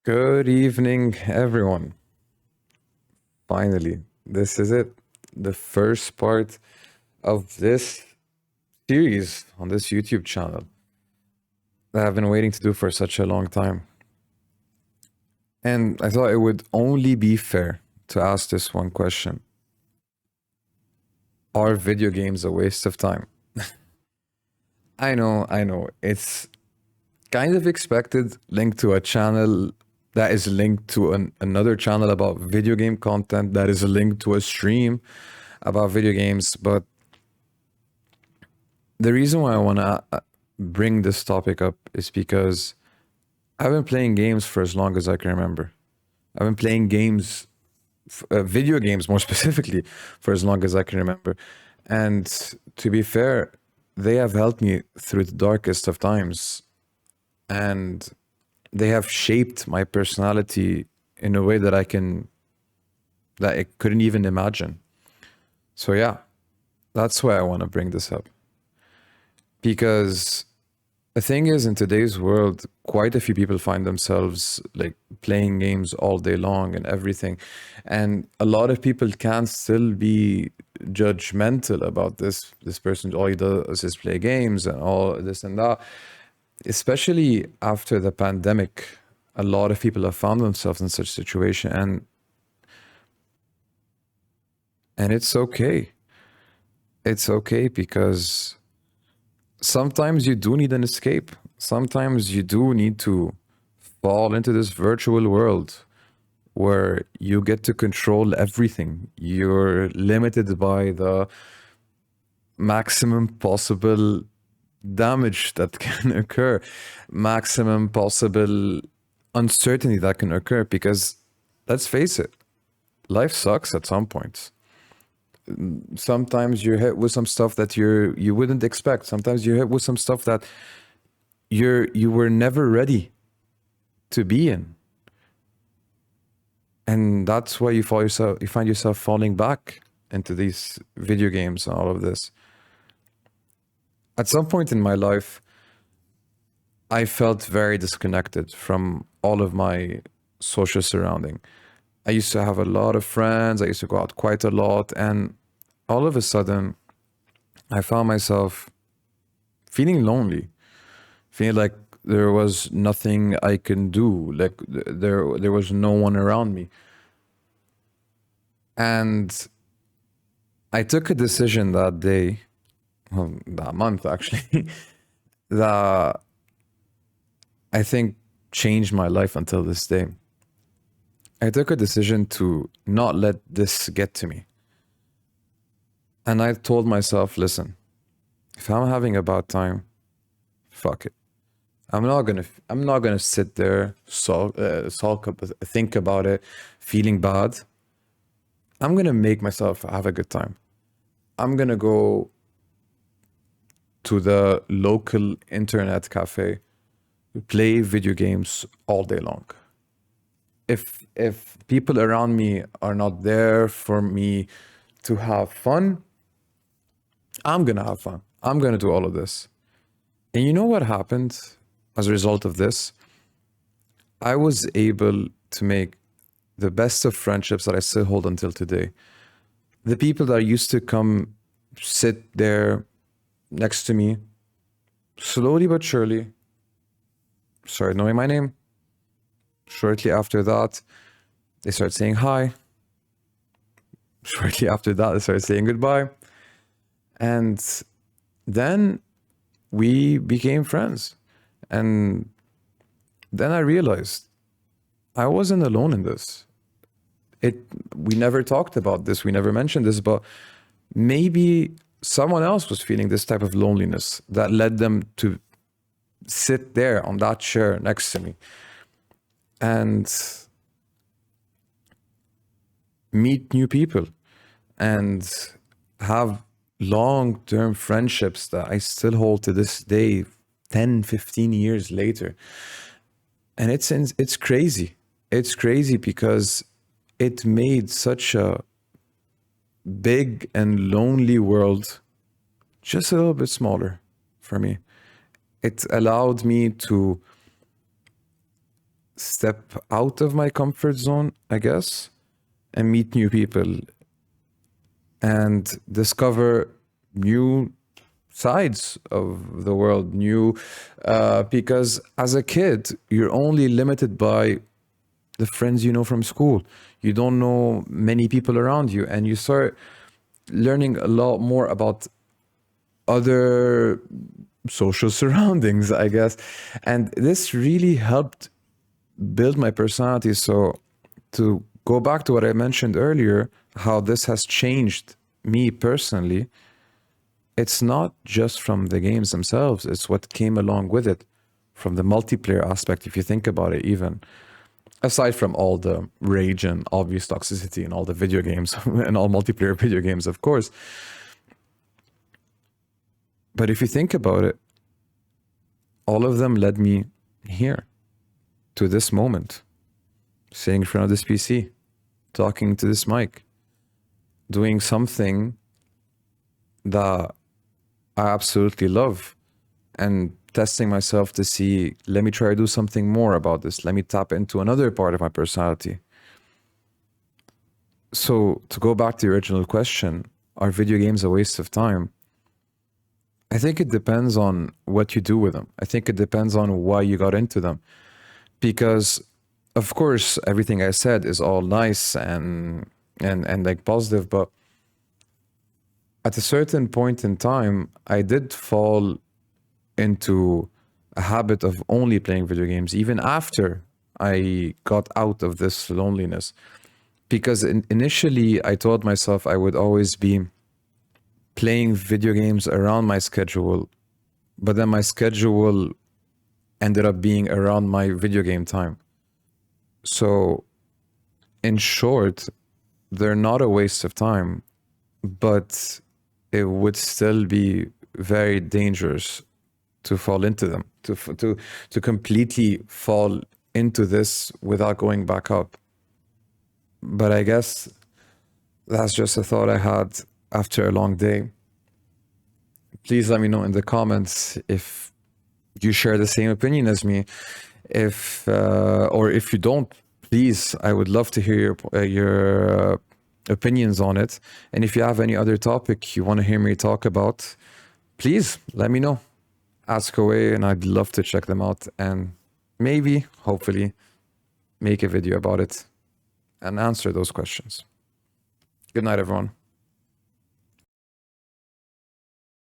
Good evening, everyone. Finally, this is it. The first part of this series on this YouTube channel that I've been waiting to do for such a long time. And I thought it would only be fair to ask this one question. Are video games a waste of time? I know. It's kind of expected, linked to a channel that is linked to another channel about video game content that is linked to a stream about video games. But the reason why I want to bring this topic up is because I've been playing games for as long as I can remember. I've been playing games, video games more specifically, for as long as I can remember. And to be fair, they have helped me through the darkest of times. And they have shaped my personality in a way that that I couldn't even imagine. So yeah, that's why I want to bring this up. Because the thing is, in today's world, quite a few people find themselves like playing games all day long and everything. And a lot of people can still be judgmental about this. This person, all he does is play games and all this and that. Especially after the pandemic, a lot of people have found themselves in such situation, and it's okay. It's okay because sometimes you do need an escape. Sometimes you do need to fall into this virtual world where you get to control everything. You're limited by the maximum possible damage that can occur, maximum possible uncertainty that can occur. Because let's face it, life sucks at some points. Sometimes you're hit with some stuff that you wouldn't expect. Sometimes you're hit with some stuff that you were never ready to be in. And that's why you find yourself falling back into these video games and all of this. At some point in my life, I felt very disconnected from all of my social surrounding. I used to have a lot of friends. I used to go out quite a lot. And all of a sudden, I found myself feeling lonely, feeling like there was nothing I can do, like there was no one around me. And I took a decision that day, well, that month actually, that I think changed my life until this day. I took a decision to not let this get to me. And I told myself, listen, if I'm having a bad time, fuck it. I'm not gonna sit there, think about it, feeling bad. I'm gonna make myself have a good time. I'm gonna go to the local internet cafe, play video games all day long. If people around me are not there for me to have fun, I'm gonna have fun. I'm gonna do all of this. And you know what happened as a result of this? I was able to make the best of friendships that I still hold until today. The people that used to come sit there next to me, slowly but surely, started knowing my name. Shortly after that, they started saying hi. Shortly after that, they started saying goodbye. And then we became friends. And then I realized I wasn't alone in this. It we never talked about this, we never mentioned this, but maybe someone else was feeling this type of loneliness that led them to sit there on that chair next to me and meet new people and have long-term friendships that I still hold to this day, 10, 15 years later. And it's crazy. It's crazy because it made such a big and lonely world just a little bit smaller for me. It allowed me to step out of my comfort zone, I guess, and meet new people and discover new sides of the world, because as a kid, you're only limited by the friends you know from school. You don't know many people around you, and you start learning a lot more about other social surroundings, I guess. And this really helped build my personality. So, to go back to what I mentioned earlier, how this has changed me personally, it's not just from the games themselves, it's what came along with it, from the multiplayer aspect, if you think about it, even aside from all the rage and obvious toxicity in all the video games and all multiplayer video games, of course. But if you think about it, all of them led me here to this moment, sitting in front of this PC, talking to this mic, doing something that I absolutely love, and testing myself to see, let me try to do something more about this. Let me tap into another part of my personality. So, to go back to the original question, are video games a waste of time? I think it depends on what you do with them. I think it depends on why you got into them. Because, of course, everything I said is all nice and like positive, but at a certain point in time, I did fall into a habit of only playing video games, even after I got out of this loneliness. Because initially, I told myself I would always be playing video games around my schedule, but then my schedule ended up being around my video game time. So, in short, they're not a waste of time, but it would still be very dangerous to fall into them, to completely fall into this without going back up. But I guess that's just a thought I had after a long day. Please let me know in the comments if you share the same opinion as me. If or if you don't, please, I would love to hear your opinions on it. And if you have any other topic you want to hear me talk about, please let me know. Ask away, and I'd love to check them out and maybe, hopefully, make a video about it and answer those questions. Good night, everyone.